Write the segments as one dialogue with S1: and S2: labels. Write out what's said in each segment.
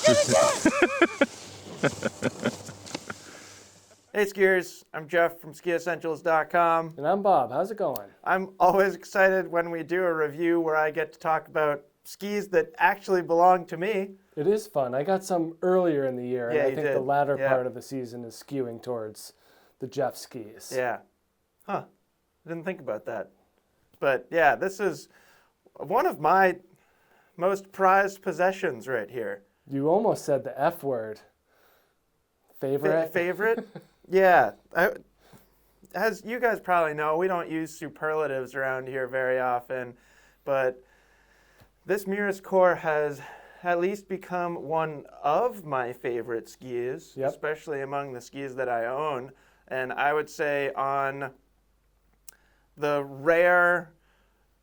S1: Hey skiers, I'm Jeff from skiessentials.com.
S2: And I'm Bob. How's it going?
S1: I'm always excited when we do a review where I get to talk about skis that actually belong to me.
S2: It is fun. I got some earlier in the year,
S1: Yeah,
S2: and I
S1: you
S2: think
S1: did.
S2: the latter
S1: Yeah.
S2: part of the season is skewing towards the Jeff skis.
S1: Yeah. Huh. I didn't think about that. But yeah, this is one of my most prized possessions right here.
S2: You almost said the F word. Favorite?
S1: Favorite? Yeah. As you guys probably know, we don't use superlatives around here very often, but this Mirus Cor has at least become one of my favorite skis,
S2: Yep.
S1: especially among the skis that I own. And I would say on the rare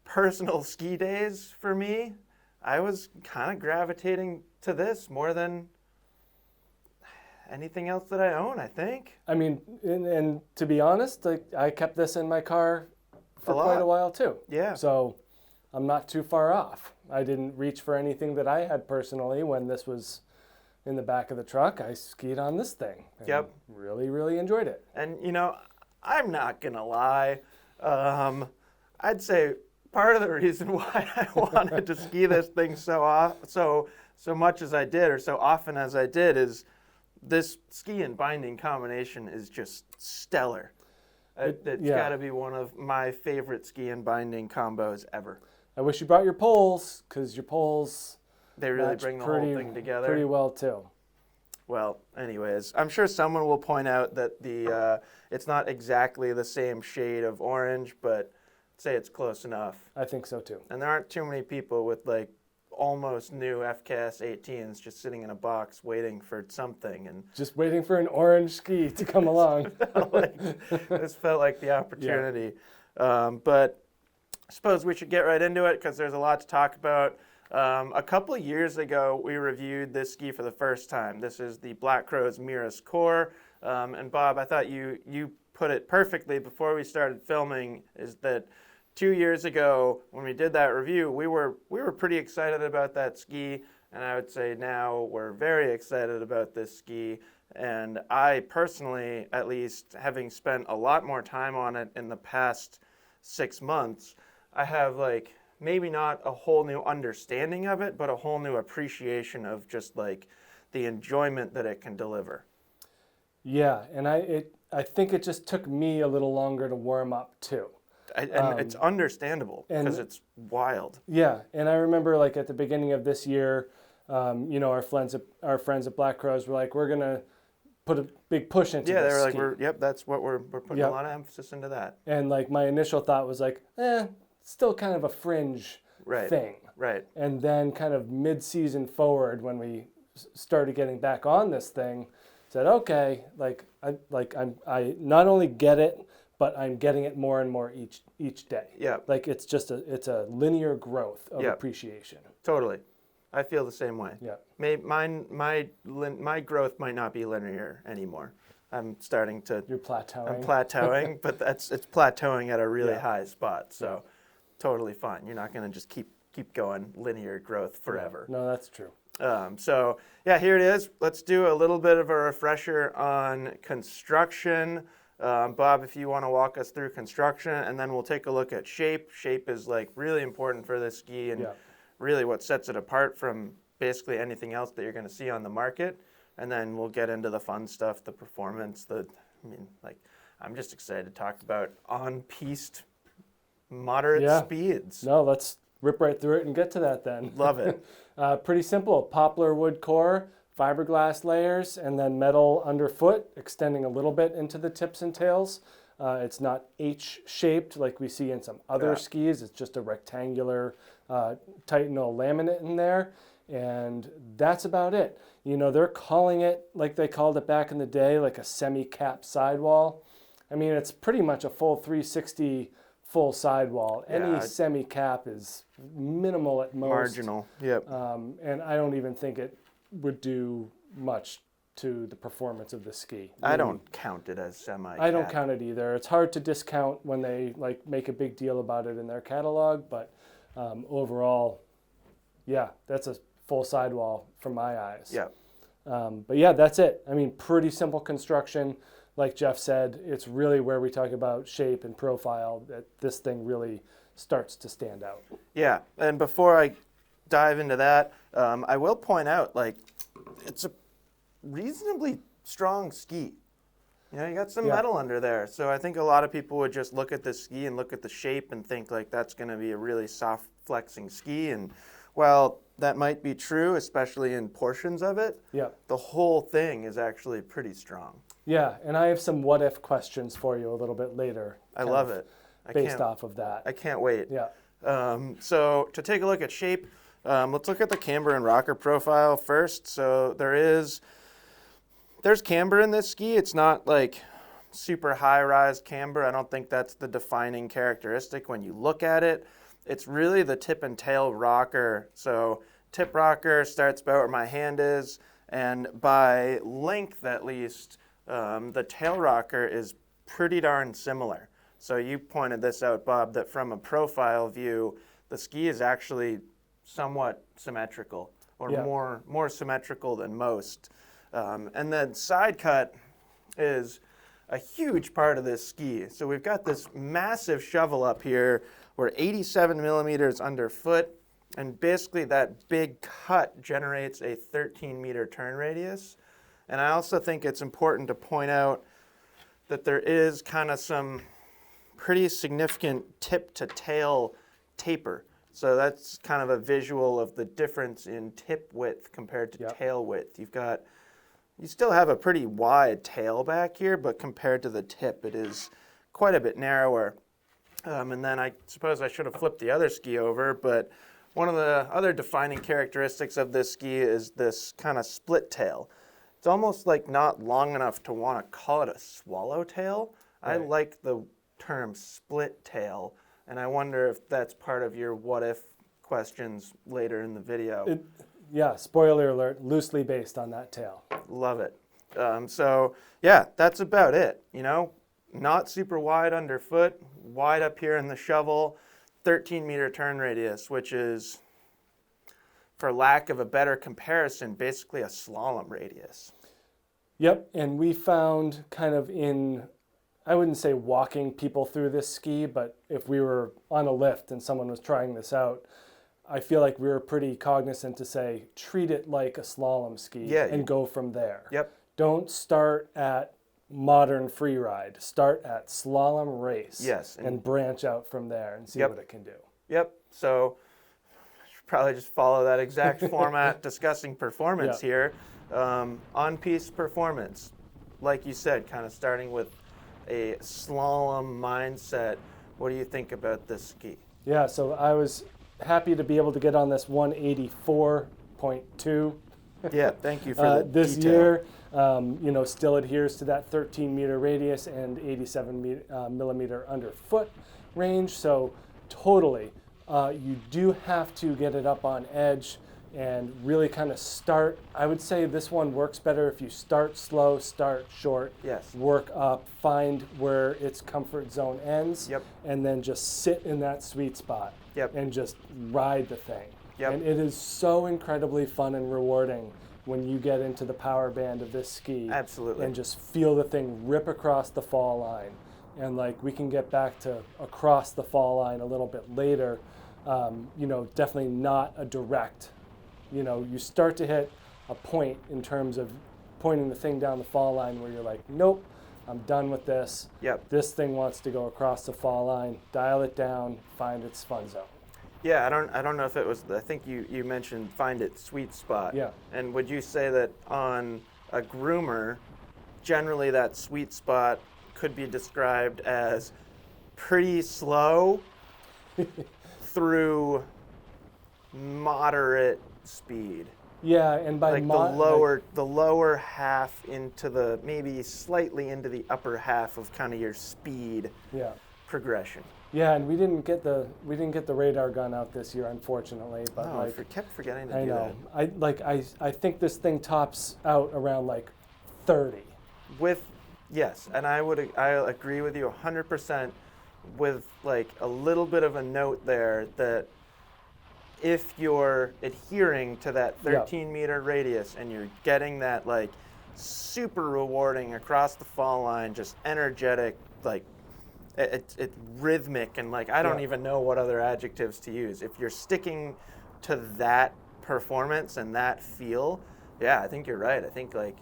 S1: personal ski days for me, I was kind of gravitating to this more than anything else that I own, I think.
S2: I mean, and to be honest, I kept this in my car for quite a while too.
S1: Yeah.
S2: So I'm not too far off. I didn't reach for anything that I had personally when this was in the back of the truck. I skied on this thing. And
S1: Yep.
S2: Really, really enjoyed it.
S1: And, you know, I'm not going to lie. I'd say part of the reason why I wanted to ski this thing so much as I did, or so often as I did, is this ski and binding combination is just stellar. It's
S2: yeah.
S1: got to be one of my favorite ski and binding combos ever.
S2: I wish you brought your poles, because your poles
S1: They really
S2: match
S1: bring the whole thing together.
S2: pretty well too.
S1: Well, anyways, I'm sure someone will point out that it's not exactly the same shade of orange, but say it's close enough.
S2: I think so too.
S1: And there aren't too many people with like almost new FCAS 18s just sitting in a box waiting for something. And
S2: Just waiting for an orange ski to come along.
S1: this felt like the opportunity. But I suppose we should get right into it because there's a lot to talk about. A couple of years ago, we reviewed this ski for the first time. This is the Black Crow's Mirus Cor. And Bob, I thought you put it perfectly before we started filming, is that 2 years ago when we did that review, we were pretty excited about that ski. And I would say now we're very excited about this ski. And I personally, at least, having spent a lot more time on it in the past 6 months, I have like maybe not a whole new understanding of it, but a whole new appreciation of just like the enjoyment that it can deliver.
S2: Yeah, and I think it just took me a little longer to warm up too.
S1: And it's understandable because it's wild.
S2: Yeah, and I remember like at the beginning of this year, you know, our friends at Black Crows were like, we're gonna put a big push into this.
S1: Yeah, they were
S2: ski.
S1: like, that's what we're putting a lot of emphasis into that.
S2: And like my initial thought was like, still kind of a fringe thing.
S1: Right.
S2: And then kind of mid-season forward, when we started getting back on this thing, said, okay, I not only get it, but I'm getting it more and more each day.
S1: Yeah.
S2: Like it's a linear growth of appreciation.
S1: Totally. I feel the same way.
S2: Yeah.
S1: My growth might not be linear anymore. I'm starting to.
S2: You're plateauing.
S1: I'm plateauing, but it's plateauing at a really high spot. So totally fine. You're not going to just keep going linear growth forever.
S2: No, that's true.
S1: So yeah, here it is. Let's do a little bit of a refresher on construction. Bob, if you want to walk us through construction, and then we'll take a look at shape. Shape is like really important for this ski and really what sets it apart from basically anything else that you're going to see on the market. And then we'll get into the fun stuff, the performance, I'm just excited to talk about on-piste moderate speeds.
S2: No, let's rip right through it and get to that then.
S1: Love it.
S2: Pretty simple. Poplar wood core, fiberglass layers, and then metal underfoot, extending a little bit into the tips and tails. It's not H-shaped like we see in some other skis. It's just a rectangular Titanal laminate in there. And that's about it. You know, they're calling it, like they called it back in the day, like a semi-cap sidewall. I mean, it's pretty much a full 360 full sidewall. Any semi-cap is minimal at most.
S1: Marginal, yep.
S2: And I don't even think it would do much to the performance of the ski.
S1: I don't count it as semi-cap.
S2: I don't count it either. It's hard to discount when they like make a big deal about it in their catalog, but overall, yeah, that's a full sidewall from my eyes.
S1: Yeah.
S2: But yeah, that's it. I mean, pretty simple construction. Like Jeff said, it's really where we talk about shape and profile that this thing really starts to stand out.
S1: Yeah, and before I dive into that, I will point out, like, it's a reasonably strong ski. You know, you got some metal under there. So I think a lot of people would just look at the ski and look at the shape and think, like, that's going to be a really soft flexing ski. And while that might be true, especially in portions of it, the whole thing is actually pretty strong.
S2: Yeah, and I have some what-if questions for you a little bit later.
S1: I love it.
S2: Based off of that.
S1: I can't wait.
S2: Yeah.
S1: So to take a look at shape, let's look at the camber and rocker profile first. So there's camber in this ski. It's not like super high-rise camber. I don't think that's the defining characteristic when you look at it. It's really the tip and tail rocker. So tip rocker starts about where my hand is, and by length at least, the tail rocker is pretty darn similar. So you pointed this out, Bob, that from a profile view, the ski is actually somewhat symmetrical, or more symmetrical than most. And then side cut is a huge part of this ski. So we've got this massive shovel up here. We're 87 millimeters underfoot, and basically that big cut generates a 13-meter turn radius. And I also think it's important to point out that there is kind of some pretty significant tip-to-tail taper. So that's kind of a visual of the difference in tip width compared to tail width. You still have a pretty wide tail back here, but compared to the tip, it is quite a bit narrower. And then I suppose I should have flipped the other ski over, but one of the other defining characteristics of this ski is this kind of split tail. It's almost like not long enough to want to call it a swallowtail. Right. I like the term split tail, and I wonder if that's part of your what if questions later in the video.
S2: Spoiler alert, loosely based on that tail.
S1: Love it. So yeah, that's about it. You know, not super wide underfoot, wide up here in the shovel, 13-meter turn radius, which is, for lack of a better comparison, basically a slalom radius.
S2: Yep, and we found kind of I wouldn't say walking people through this ski, but if we were on a lift and someone was trying this out, I feel like we were pretty cognizant to say, treat it like a slalom ski and go from there.
S1: Yep.
S2: Don't start at modern free ride. Start at slalom race.
S1: Yes.
S2: And branch out from there and see what it can do.
S1: Yep. So probably just follow that exact format discussing performance here. On-Piste Performance, like you said, kind of starting with a slalom mindset. What do you think about this ski?
S2: Yeah, so I was happy to be able to get on this 184.2.
S1: Yeah, thank you for
S2: this
S1: detail.
S2: year. Still adheres to that 13-meter radius and 87 millimeter underfoot range. So totally, you do have to get it up on edge and really kind of start. I would say this one works better if you start slow, start short, work up, find where its comfort zone ends, and then just sit in that sweet spot and just ride the thing. And it is so incredibly fun and rewarding when you get into the power band of this ski.
S1: Absolutely.
S2: And just feel the thing rip across the fall line. And like we can get back to across the fall line a little bit later. Definitely not a direct. You start to hit a point in terms of pointing the thing down the fall line where you're like, nope, I'm done with this. This thing wants to go across the fall line. Dial it down, find its fun zone.
S1: Yeah, I don't know if it was, I think you mentioned find its sweet spot.
S2: Yeah.
S1: And would you say that on a groomer, generally that sweet spot could be described as pretty slow through moderate speed?
S2: Yeah, and by
S1: like the lower half into the, maybe slightly into the upper half of kind of your speed progression.
S2: Yeah, and we didn't get the radar gun out this year, unfortunately. But
S1: I kept forgetting to do that.
S2: I think this thing tops out around like 30.
S1: And I agree with you 100%. With like a little bit of a note there that if you're adhering to that 13-meter radius and you're getting that like super rewarding across the fall line, just energetic, like it's rhythmic, and like I don't even know what other adjectives to use. If you're sticking to that performance and that feel, yeah, I think you're right. I think like,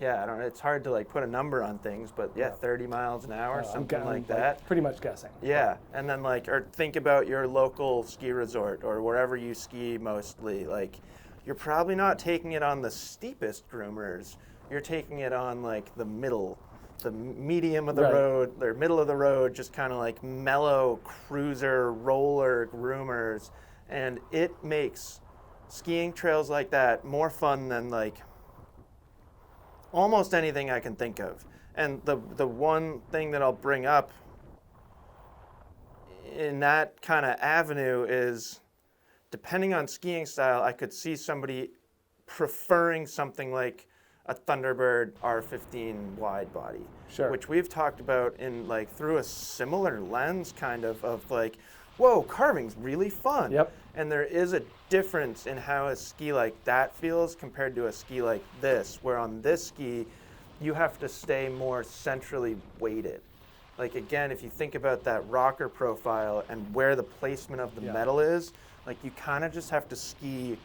S1: yeah, I don't know. It's hard to like put a number on things, but yeah, 30 miles an hour, something like that.
S2: Pretty much guessing.
S1: Yeah, and then like, or think about your local ski resort or wherever you ski mostly. Like, you're probably not taking it on the steepest groomers. You're taking it on like the medium of the road, or middle of the road, just kind of like mellow cruiser roller groomers, and it makes skiing trails like that more fun than like almost anything I can think of. And the one thing that I'll bring up in that kind of avenue is, depending on skiing style, I could see somebody preferring something like a Thunderbird R15 wide body, which we've talked about in like through a similar lens, kind of like, whoa, carving's really fun. And there is a difference in how a ski like that feels compared to a ski like this, where on this ski, you have to stay more centrally weighted. Like again, if you think about that rocker profile and where the placement of the metal is, like you kind of just have to ski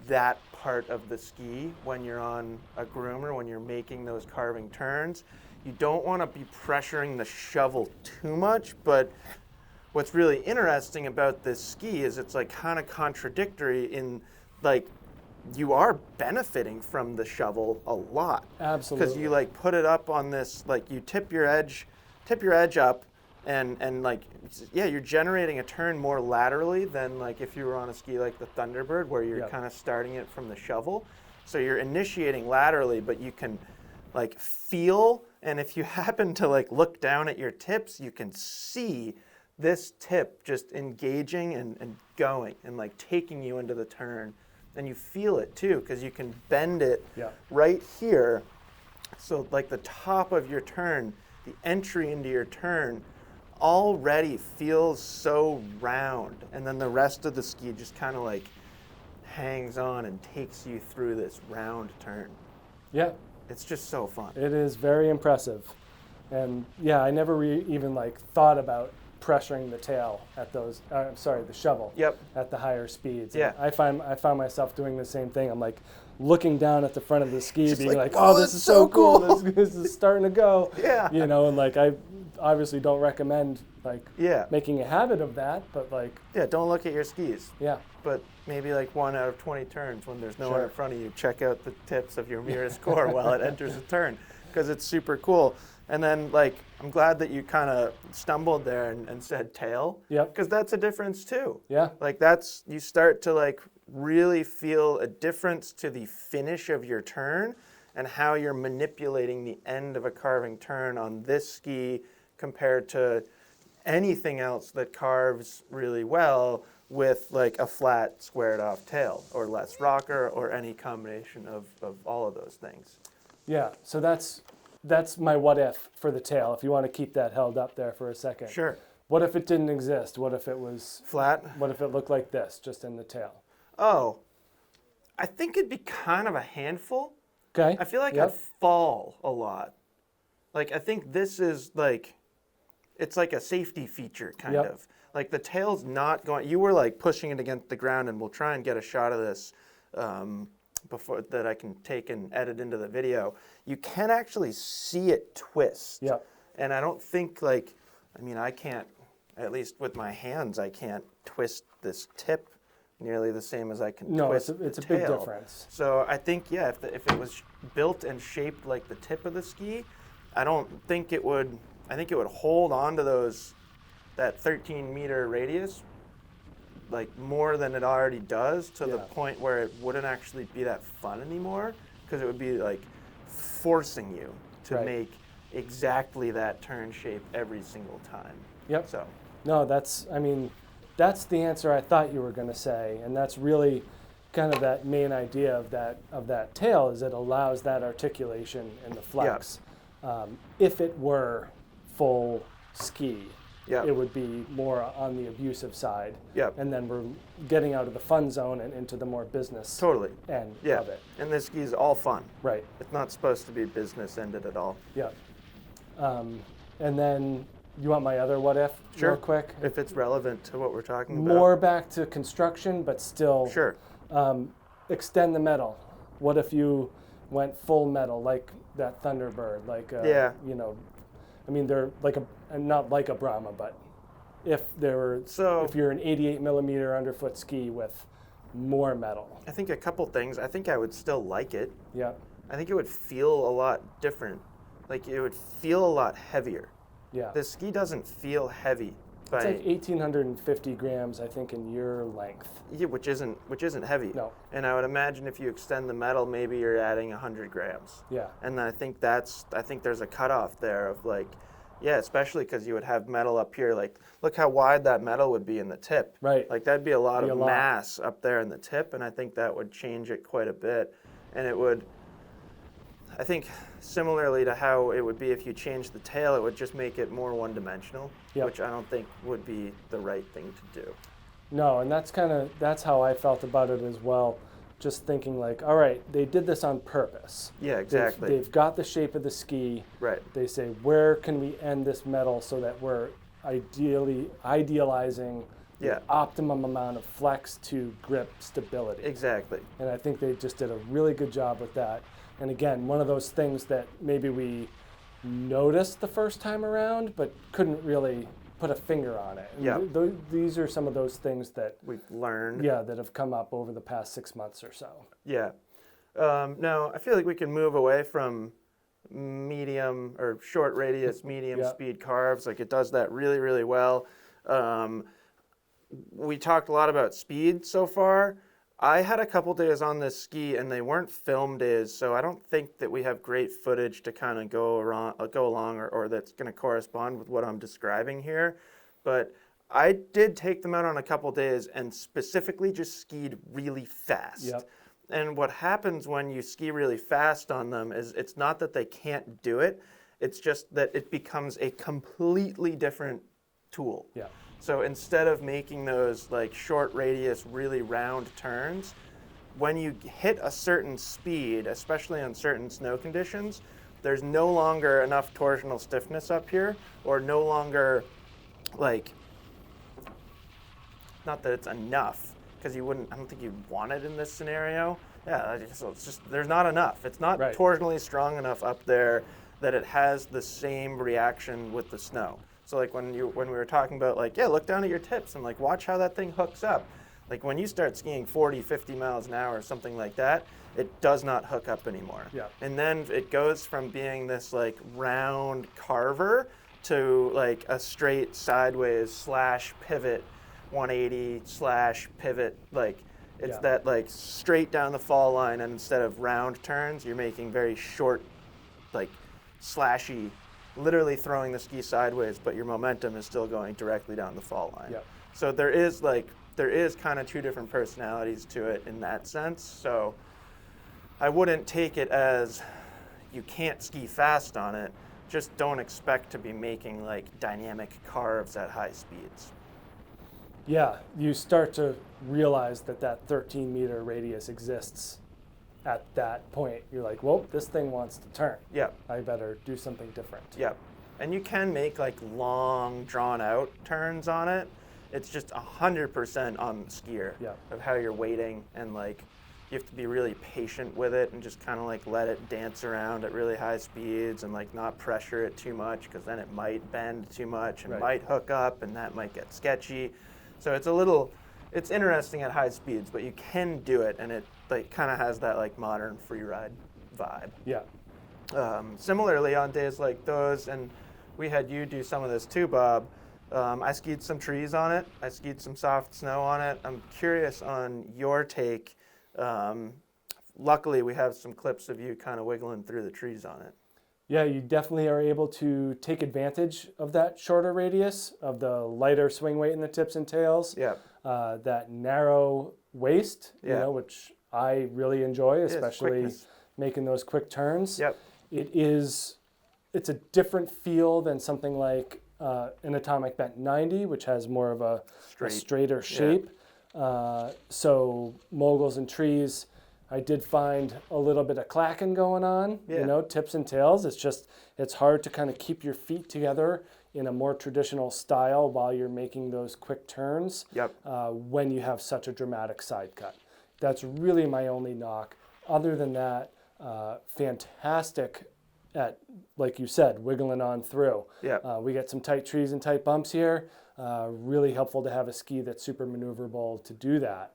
S1: that part of the ski when you're on a groomer, when you're making those carving turns. You don't want to be pressuring the shovel too much, but what's really interesting about this ski is it's like kind of contradictory in like you are benefiting from the shovel a lot.
S2: Absolutely.
S1: Because you like put it up on this, like you tip your edge up, and like, yeah, you're generating a turn more laterally than like if you were on a ski like the Thunderbird, where you're kind of starting it from the shovel. So you're initiating laterally, but you can like feel, and if you happen to like look down at your tips, you can see this tip just engaging and going and like taking you into the turn. And you feel it too, because you can bend it right here. So like the top of your turn, the entry into your turn already feels so round. And then the rest of the ski just kind of like hangs on and takes you through this round turn.
S2: Yeah.
S1: It's just so fun.
S2: It is very impressive. And yeah, I never even like thought about pressuring the tail at those, the shovel at the higher speeds.
S1: Yeah.
S2: And I found myself doing the same thing. I'm like looking down at the front of the ski,
S1: just
S2: being like, oh, this is so cool. This is starting to go.
S1: Yeah.
S2: You know, and like I obviously don't recommend like
S1: yeah.
S2: making a habit of that, but like.
S1: Yeah, don't look at your skis.
S2: Yeah.
S1: But maybe like 1 out of 20 turns when there's no one in front of you, check out the tips of your Mirus Cor while it enters a turn, because it's super cool. And then, like, I'm glad that you kind of stumbled there and said tail.
S2: Yep.
S1: Because that's a difference, too.
S2: Yeah.
S1: Like, that's, you start to, like, really feel a difference to the finish of your turn and how you're manipulating the end of a carving turn on this ski compared to anything else that carves really well with, like, a flat, squared-off tail or less rocker or any combination of all of those things.
S2: Yeah. So that's my what if for the tail, if you want to keep that held up there for a second.
S1: Sure.
S2: What if it didn't exist? What if it was
S1: flat?
S2: What if it looked like this, just in the tail?
S1: Oh, I think it'd be kind of a handful.
S2: Okay.
S1: I feel like I'd fall a lot. Like, I think this is like, it's like a safety feature, kind of. Like, the tail's not going, you were like pushing it against the ground, and we'll try and get a shot of this before that I can take and edit into the video. You can actually see it twist.
S2: Yep.
S1: And I don't think like, I mean, I can't, at least with my hands, I can't twist this tip nearly the same as I can twist
S2: it's a
S1: tail.
S2: big difference.
S1: So I think, yeah, if it was built and shaped like the tip of the ski, I don't think it would, I think it would hold on to that 13-meter radius like more than it already does, to the point where it wouldn't actually be that fun anymore, because it would be like forcing you to make exactly that turn shape every single time.
S2: Yep.
S1: So.
S2: No, that's the answer I thought you were going to say, and that's really kind of that main idea of that tail, is it allows that articulation and the flex. If it were full ski,
S1: Yep.
S2: it would be more on the abusive side.
S1: Yep.
S2: And then we're getting out of the fun zone and into the more business
S1: Totally.
S2: end
S1: Yeah.
S2: of it.
S1: And this ski is all fun.
S2: Right.
S1: It's not supposed to be business ended at all.
S2: Yeah. And then you want my other what if
S1: Sure.
S2: real quick?
S1: If it's relevant to what we're talking about.
S2: More back to construction, but still
S1: Sure.
S2: extend the metal. What if you went full metal, like that Thunderbird, like
S1: Yeah.
S2: you know, I mean they're like not like a Brahma, but if there were,
S1: So-
S2: if you're an 88 millimeter underfoot ski with more metal,
S1: I think a couple things. I think I would still like it.
S2: yeah,
S1: I think it would feel a lot different. Like it would feel a lot heavier.
S2: yeah.
S1: The ski doesn't feel heavy
S2: It's like 1,850 grams, I think, in your length.
S1: yeah, which isn't heavy.
S2: No.
S1: And I would imagine if you extend the metal, maybe you're adding 100 grams.
S2: Yeah,
S1: And I think there's a cutoff there of like, yeah, especially because you would have metal up here. Like, look how wide that metal would be in the tip.
S2: right.
S1: Like that'd be a lot
S2: Be
S1: of
S2: a lot.
S1: mass up there in the tip, and I think that would change it quite a bit. And it would, I think, similarly to how it would be if you changed the tail, it would just make it more one-dimensional,
S2: Yep.
S1: which I don't think would be the right thing to do.
S2: No, and that's how I felt about it as well. Just thinking like, all right, they did this on purpose.
S1: Yeah, exactly.
S2: They've got the shape of the ski.
S1: Right.
S2: They say, where can we end this metal so that we're idealizing
S1: Yeah.
S2: the optimum amount of flex to grip stability.
S1: Exactly.
S2: And I think they just did a really good job with that. And again, one of those things that maybe we noticed the first time around, but couldn't really put a finger on it. And
S1: Yeah.
S2: These are some of those things that,
S1: We've learned.
S2: yeah, that have come up over the past 6 months or so.
S1: Yeah. Now, I feel like we can move away from medium or short radius, medium
S2: Yeah.
S1: speed carves. Like it does that really, really well. We talked a lot about speed so far. I had a couple days on this ski and they weren't film days, so I don't think that we have great footage to kind of go along or that's going to correspond with what I'm describing here. But I did take them out on a couple days and specifically just skied really fast.
S2: Yep.
S1: And what happens when you ski really fast on them is it's not that they can't do it, it's just that it becomes a completely different tool.
S2: Yeah.
S1: So instead of making those like short radius, really round turns, when you hit a certain speed, especially on certain snow conditions, there's no longer enough torsional stiffness up here, or no longer like, not that it's enough, because I don't think you'd want it in this scenario. Yeah, so it's just, there's not enough. It's not
S2: Right.
S1: torsionally strong enough up there that it has the same reaction with the snow. So like when we were talking about like, yeah, look down at your tips and like watch how that thing hooks up. Like when you start skiing 40, 50 miles an hour or something like that, it does not hook up anymore.
S2: Yeah.
S1: And then it goes from being this like round carver to like a straight sideways slash pivot 180 slash pivot. Like it's
S2: Yeah.
S1: that like straight down the fall line, and instead of round turns, you're making very short, like slashy, literally throwing the ski sideways, but your momentum is still going directly down the fall line.
S2: Yep.
S1: So there is kind of two different personalities to it in that sense. So I wouldn't take it as you can't ski fast on it. Just don't expect to be making like dynamic carves at high speeds.
S2: Yeah, you start to realize that 13-meter radius exists at that point. You're like, well, this thing wants to turn.
S1: Yep.
S2: I better do something different.
S1: Yep. And you can make like long, drawn out turns on it. It's just 100% on the skier
S2: Yep.
S1: of how you're waiting, and like you have to be really patient with it and just kind of like let it dance around at really high speeds and like not pressure it too much, because then it might bend too much and
S2: Right.
S1: might hook up, and that might get sketchy. So it's interesting at high speeds, but you can do it, and it like kind of has that like modern free ride vibe.
S2: Yeah.
S1: Similarly, on days like those, and we had you do some of this too, Bob, I skied some trees on it. I skied some soft snow on it. I'm curious on your take. Luckily, we have some clips of you kind of wiggling through the trees on it.
S2: Yeah, you definitely are able to take advantage of that shorter radius, of the lighter swing weight in the tips and tails,
S1: Yeah.
S2: that narrow waist,
S1: Yeah.
S2: which I really enjoy, especially
S1: quickness.
S2: making those quick turns.
S1: Yep.
S2: It's a different feel than something like an atomic bent 90, which has more of a
S1: Straight.
S2: straighter shape. So moguls and trees, I did find a little bit of clacking going on,
S1: Yeah.
S2: you know, tips and tails. It's hard to kind of keep your feet together in a more traditional style while you're making those quick turns.
S1: Yep.
S2: When you have such a dramatic side cut. That's really my only knock. Other than that, fantastic at, like you said, wiggling on through.
S1: Yeah.
S2: We get some tight trees and tight bumps here. Really helpful to have a ski that's super maneuverable to do that.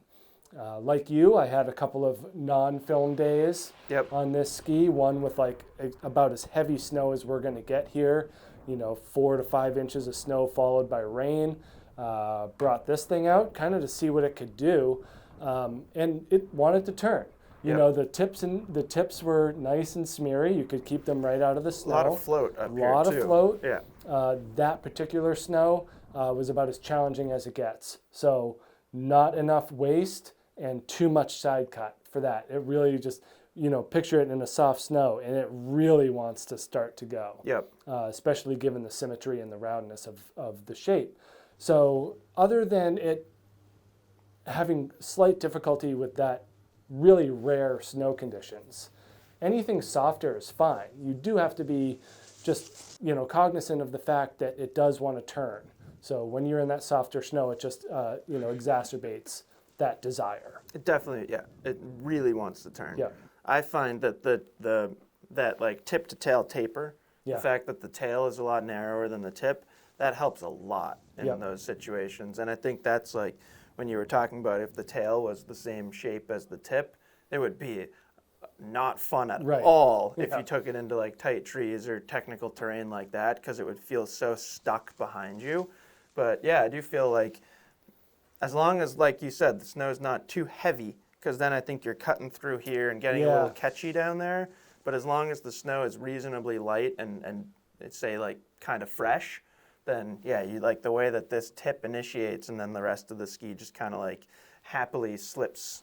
S2: Like you, I had a couple of non-film days
S1: Yep.
S2: on this ski. One with like about as heavy snow as we're going to get here. 4 to 5 inches of snow followed by rain. Brought this thing out kind of to see what it could do, and it wanted to turn. The tips were nice and smeary. You could keep them right out of the snow.
S1: A lot of float up here,
S2: A lot
S1: too.
S2: of float.
S1: Yeah.
S2: That particular snow was about as challenging as it gets. So not enough waste and too much side cut for that. It really just, picture it in a soft snow, and it really wants to start to go.
S1: Yep.
S2: Especially given the symmetry and the roundness of the shape. So other than it having slight difficulty with that really rare snow conditions, anything softer is fine. You do have to be just, cognizant of the fact that it does want to turn. So when you're in that softer snow, it just, exacerbates that desire.
S1: It definitely, yeah, it really wants to turn.
S2: Yeah.
S1: I find that that like tip to tail taper,
S2: Yeah.
S1: the fact that the tail is a lot narrower than the tip, that helps a lot in
S2: Yeah.
S1: those situations. And I think that's like when you were talking about if the tail was the same shape as the tip, it would be not fun at
S2: Right.
S1: all if
S2: Yeah.
S1: you took it into like tight trees or technical terrain like that, because it would feel so stuck behind you. But yeah, I do feel like as long as, like you said, the snow's not too heavy, because then I think you're cutting through here and getting a
S2: Yeah.
S1: little catchy down there. But as long as the snow is reasonably light and it's, say, like kind of fresh, then yeah, you like the way that this tip initiates, and then the rest of the ski just kind of like happily slips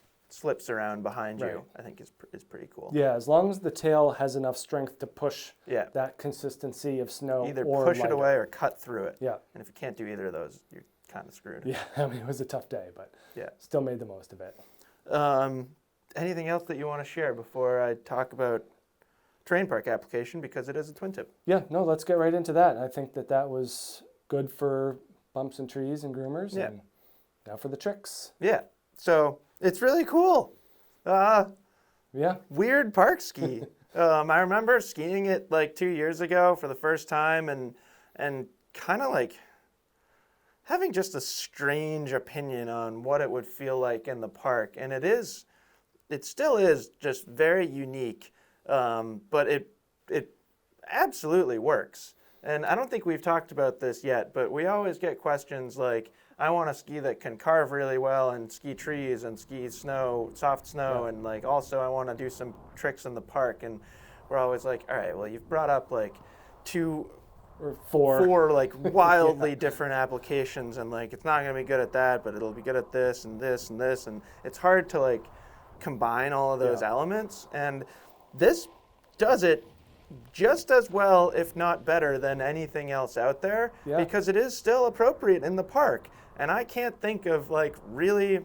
S1: around behind
S2: Right.
S1: you. I think is pretty cool.
S2: Yeah, as long as the tail has enough strength to push
S1: Yeah.
S2: that consistency of snow.
S1: Either
S2: or
S1: push it
S2: lighter.
S1: away or cut through it.
S2: Yeah.
S1: And if you can't do either of those, you're kind of screwed.
S2: Yeah, I mean, it was a tough day, but
S1: Yeah.
S2: still made the most of it.
S1: Anything else that you want to share before I talk about terrain park application, because it is a twin tip?
S2: Yeah, no, let's get right into that. I think that was good for bumps and trees and groomers.
S1: Yeah.
S2: And now for the tricks.
S1: Yeah. So it's really cool.
S2: Yeah.
S1: Weird park ski. I remember skiing it like 2 years ago for the first time, and kind of like having just a strange opinion on what it would feel like in the park. And it still is just very unique, but it absolutely works. And I don't think we've talked about this yet, but we always get questions like, I want a ski that can carve really well and ski trees and ski snow, soft snow,
S2: Yeah.
S1: and like also I want to do some tricks in the park. And we're always like, all right, well, you've brought up like
S2: Or four.
S1: four like wildly different applications, and like it's not going to be good at that, but it'll be good at this and this and this, and it's hard to like combine all of those
S2: Yeah.
S1: elements. And this does it just as well, if not better, than anything else out there,
S2: Yeah.
S1: because it is still appropriate in the park. And I can't think of like really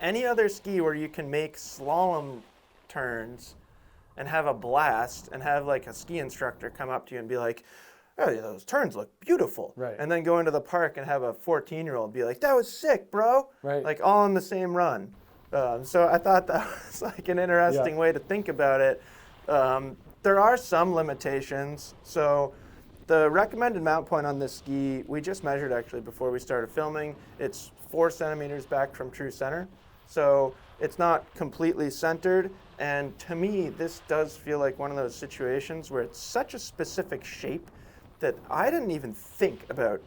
S1: any other ski where you can make slalom turns and have a blast and have like a ski instructor come up to you and be like, oh, yeah, those turns look beautiful.
S2: Right.
S1: And then go into the park and have a 14-year-old be like, that was sick, bro.
S2: Right.
S1: Like all on the same run. So I thought that was like an interesting
S2: Yeah.
S1: way to think about it. There are some limitations. So the recommended mount point on this ski, we just measured actually before we started filming. It's 4 centimeters back from true center. So it's not completely centered. And to me, this does feel like one of those situations where it's such a specific shape that I didn't even think about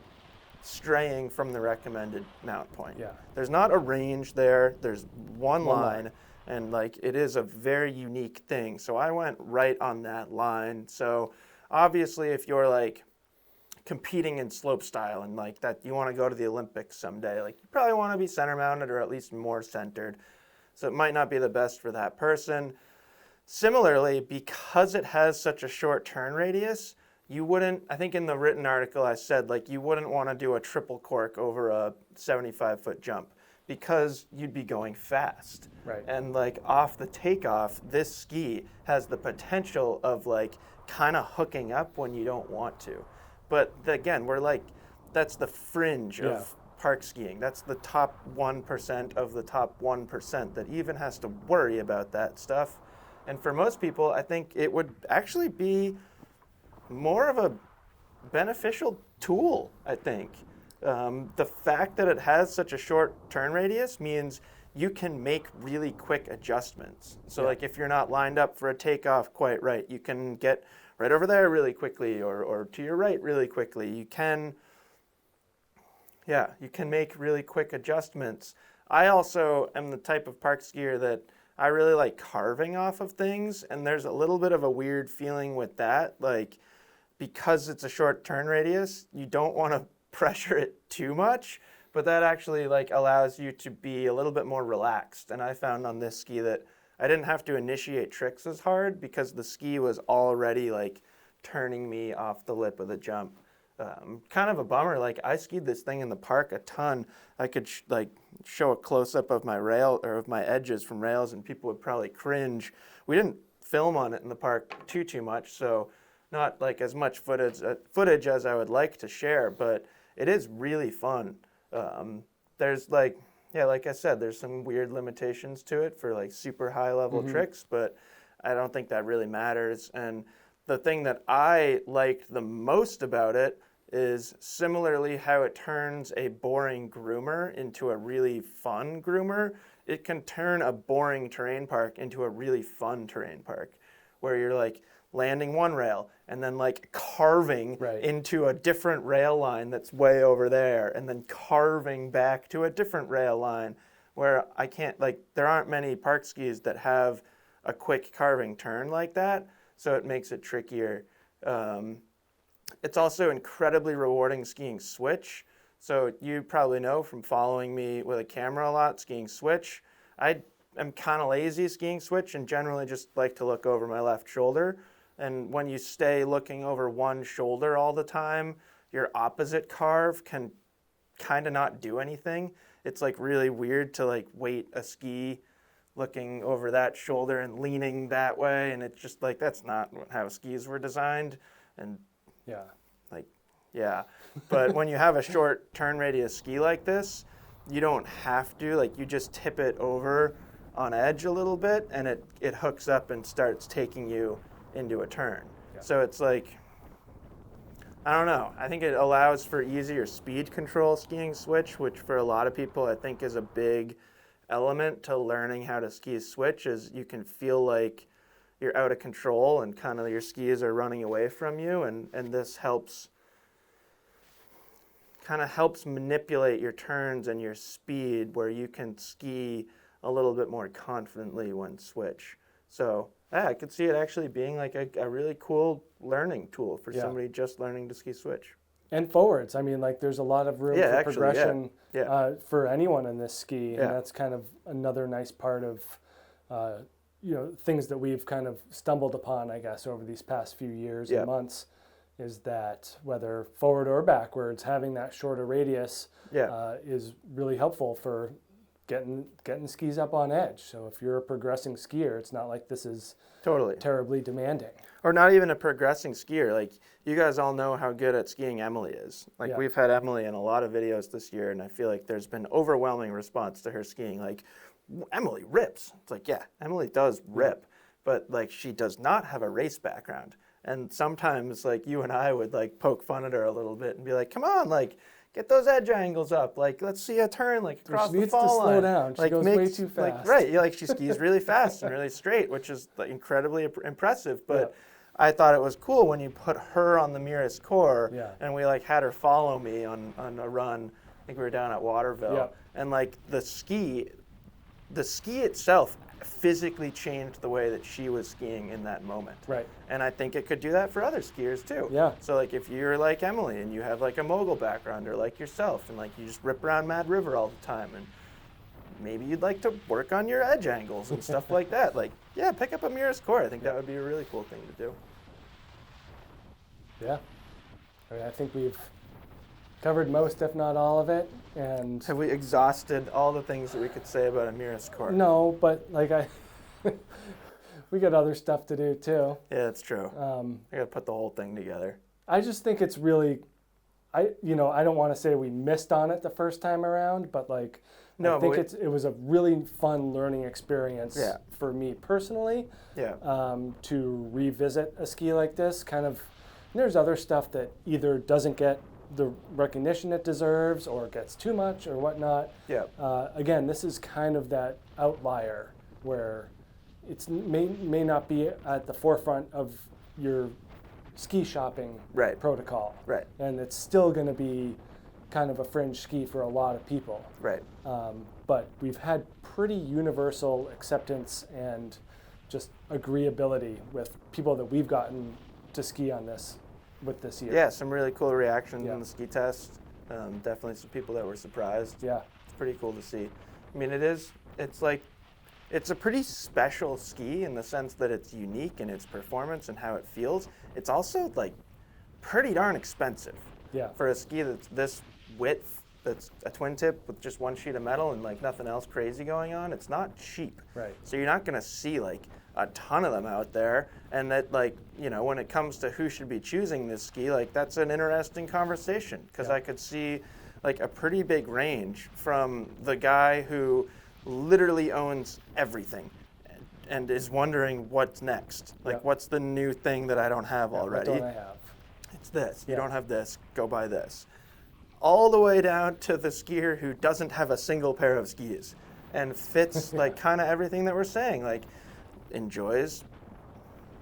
S1: straying from the recommended mount point.
S2: Yeah.
S1: There's not a range there. There's one
S2: One
S1: line, and like it is a very unique thing. So I went right on that line. So obviously, if you're like competing in slope style and like that, you want to go to the Olympics someday, like you probably want to be center mounted or at least more centered. So it might not be the best for that person. Similarly, because it has such a short turn radius, you wouldn't, I think in the written article I said, like, you wouldn't want to do a triple cork over a 75-foot jump because you'd be going fast.
S2: Right.
S1: And like off the takeoff, this ski has the potential of like kind of hooking up when you don't want to. But again, we're like, that's the fringe of park skiing. That's the top 1% of the top 1% that even has to worry about that stuff. And for most people, I think it would actually be more of a beneficial tool, I think. The fact that it has such a short turn radius means you can make really quick adjustments. So like if you're not lined up for a takeoff quite right, you can get right over there really quickly or to your right really quickly. You can make really quick adjustments. I also am the type of park skier that I really like carving off of things, and there's a little bit of a weird feeling with that. Like, because it's a short turn radius, you don't want to pressure it too much, but that actually like allows you to be a little bit more relaxed. And I found on this ski that I didn't have to initiate tricks as hard because the ski was already like turning me off the lip of the jump. Kind of a bummer. Like, I skied this thing in the park a ton. I could show a close-up of my rail or of my edges from rails, and people would probably cringe. We didn't film on it in the park too much, so not like as much footage as I would like to share, but it is really fun. There's like I said, there's some weird limitations to it for like super high level tricks, but I don't think that really matters. And the thing that I liked the most about it is similarly how it turns a boring groomer into a really fun groomer. It can turn a boring terrain park into a really fun terrain park, where you're like landing one rail and then like carving into a different rail line that's way over there, and then carving back to a different rail line, where I can't, like, there aren't many park skis that have a quick carving turn like that, so it makes it trickier. It's also incredibly rewarding skiing switch. So you probably know from following me with a camera a lot, skiing switch. I am kind of lazy skiing switch and generally just like to look over my left shoulder. And when you stay looking over one shoulder all the time, your opposite carve can kind of not do anything. It's like really weird to like weight a ski looking over that shoulder and leaning that way, and it's just like, that's not how skis were designed. And but when you have a short turn radius ski like this, you don't have to, like, you just tip it over on edge a little bit and it hooks up and starts taking you into a turn. So it's like, I don't know, I think it allows for easier speed control skiing switch, which for a lot of people I think is a big element to learning how to ski switch, is you can feel like you're out of control and kind of your skis are running away from you, and this helps manipulate your turns and your speed, where you can ski a little bit more confidently when switch. So I could see it actually being like a really cool learning tool for somebody just learning to ski switch.
S2: And forwards. I mean, like, there's a lot of room for progression for anyone in this ski, and that's kind of another nice part of things that we've kind of stumbled upon, I guess, over these past few years and months, is that whether forward or backwards, having that shorter radius is really helpful for getting skis up on edge. So if you're a progressing skier, it's not like this is terribly demanding.
S1: Or not even a progressing skier. Like, you guys all know how good at skiing Emily is. Like, we've had Emily in a lot of videos this year, and I feel like there's been overwhelming response to her skiing. Like, Emily rips. It's like, yeah, Emily does rip, but like, she does not have a race background. And sometimes, like, you and I would like poke fun at her a little bit and be like, come on, like, get those edge angles up. Like, let's see a turn like across the fall line.
S2: She needs to slow down. She goes way too fast.
S1: Like, she skis really fast and really straight, which is like incredibly impressive. But I thought it was cool when you put her on the Mirus Cor and we like had her follow me on a run. I think we were down at Waterville, and like the ski itself physically changed the way that she was skiing in that moment. Right. And I think it could do that for other skiers too. Yeah. So like, if you're like Emily and you have like a mogul background, or like yourself, and like you just rip around Mad River all the time, and maybe you'd like to work on your edge angles and stuff like that, like, pick up a Mirus Cor. I think that would be a really cool thing to do.
S2: Yeah. I think we've covered most, if not all of it. And
S1: Have we exhausted all the things that we could say about a Mirus Cor?
S2: no, but like we got other stuff to do too.
S1: Yeah, that's true. I got to put the whole thing together.
S2: I just think it's really, I don't want to say we missed on it the first time around, but like,
S1: No,
S2: I think
S1: but
S2: it was a really fun learning experience for me personally.
S1: Yeah.
S2: To revisit a ski like this, kind of. There's other stuff that either doesn't get the recognition it deserves, or gets too much, or whatnot.
S1: Yeah.
S2: Again, this is kind of that outlier where it may not be at the forefront of your ski shopping protocol.
S1: Right.
S2: And it's still going to be kind of a fringe ski for a lot of people.
S1: Right.
S2: But we've had pretty universal acceptance and just agreeability with people that we've gotten to ski on this with this year.
S1: Yeah, some really cool reactions in the ski test. Definitely some people that were surprised.
S2: Yeah.
S1: It's pretty cool to see. I mean, it's a pretty special ski in the sense that it's unique in its performance and how it feels. It's also like pretty darn expensive.
S2: Yeah.
S1: For a ski that's this width, that's a twin tip with just one sheet of metal and like nothing else crazy going on, it's not cheap.
S2: Right.
S1: So you're not gonna see like a ton of them out there, and that like, when it comes to who should be choosing this ski, like that's an interesting conversation, because I could see like a pretty big range from the guy who literally owns everything and is wondering what's next. Like what's the new thing that I don't have already?
S2: What don't I have?
S1: It's this. You don't have this, go buy this. All the way down to the skier who doesn't have a single pair of skis and fits like kind of everything that we're saying. Like enjoys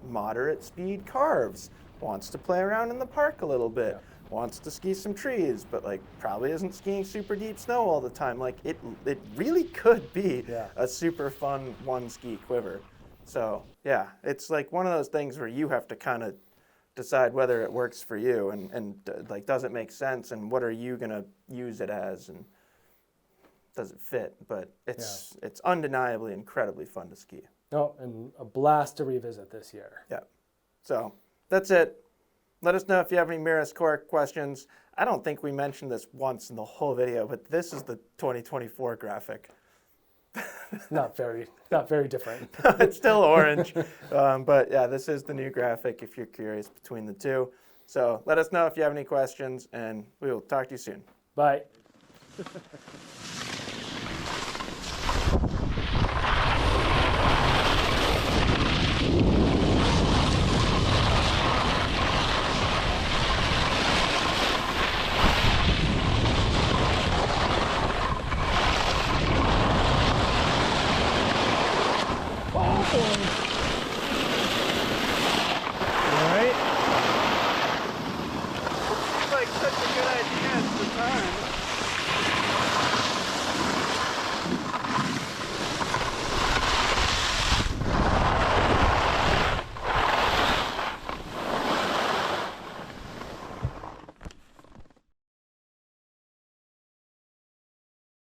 S1: moderate speed carves, wants to play around in the park a little bit, wants to ski some trees, but like probably isn't skiing super deep snow all the time. Like it really could be a super fun one ski quiver. So yeah, it's like one of those things where you have to kind of decide whether it works for you and like does it make sense, and what are you gonna use it as, and does it fit? But it's undeniably incredibly fun to ski.
S2: Oh, and a blast to revisit this year.
S1: Yeah. So that's it. Let us know if you have any Mirus Cor questions. I don't think we mentioned this once in the whole video, but this is the 2024 graphic.
S2: Not very different.
S1: It's still orange. But yeah, this is the new graphic if you're curious between the two. So let us know if you have any questions, and we will talk to you soon.
S2: Bye.
S3: Oh,